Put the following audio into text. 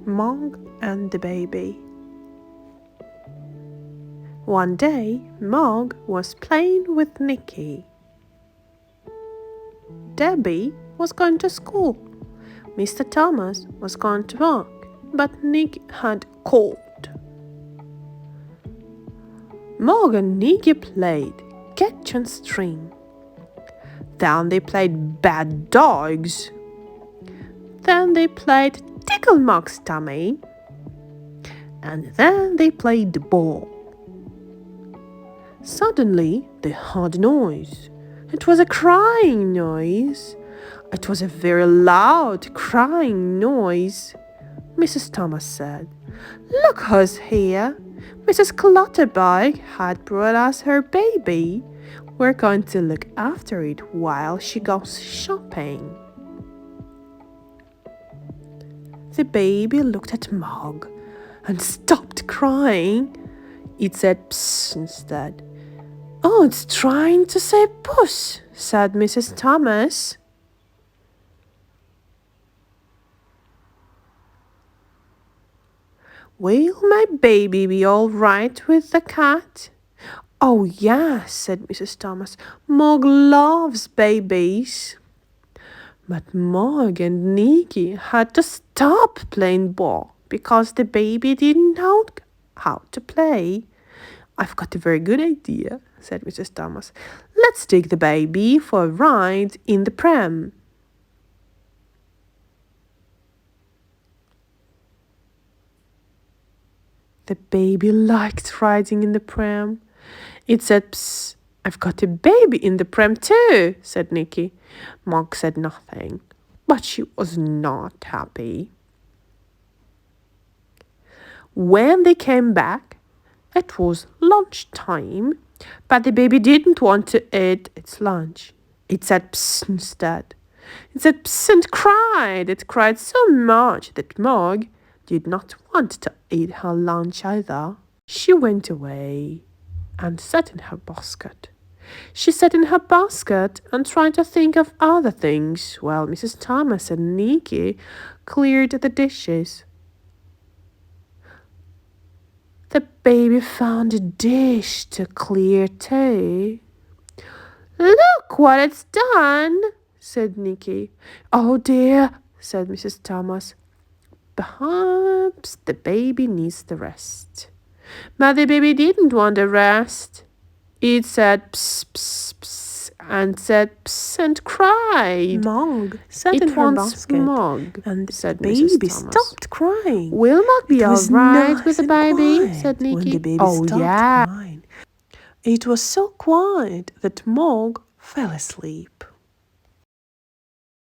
Mog and the Baby. One day, Mog was playing with Nicky. Debbie was going to school. Mr. Thomas was going to work, but Nicky had cold. Mog and Nicky played catch and string. Then they played bad dogs. Then they played tickle Mog's tummy. And then they played the ball. Suddenly they heard a noise. It was a crying noise. It was a very loud crying noise. Mrs. Thomas said, "Look who's here. Mrs. Clutterbuck had brought us her baby. We're going to look after it while she goes shopping." The baby looked at Mog and stopped crying. It said "Psst" instead. "Oh, it's trying to say puss," said Mrs. Thomas. "Will my baby be all right with the cat?" "Oh, yes," said Mrs. Thomas. "Mog loves babies." But Mog and Nicky had to stop playing ball because the baby didn't know how to play. "I've got a very good idea," said Mrs. Thomas. "Let's take the baby for a ride in the pram." The baby liked riding in the pram. It said, "Psst, I've got a baby in the pram too," said Nicky. Mog said nothing, but she was not happy. When they came back, it was lunchtime, but the baby didn't want to eat its lunch. It said "Psst" instead. It said "Psst" and cried. It cried so much that Mog did not want to eat her lunch either. She went away and sat in her basket. She sat in her basket and tried to think of other things while Mrs. Thomas and Nicky cleared the dishes. The baby found a dish to clear too. "Look what it's done," said Nicky. "Oh dear," said Mrs. Thomas. "Perhaps the baby needs the rest." But the baby didn't want a rest. It said "Psst, psst, psst," and said "Psst" and cried. Mog sat in her basket, Mog, and said the baby Mrs. Thomas. stopped crying. "Will Mog be all right with the baby?" quiet said Nicky. when the baby "Oh, stopped yeah." crying. It was so quiet that Mog fell asleep.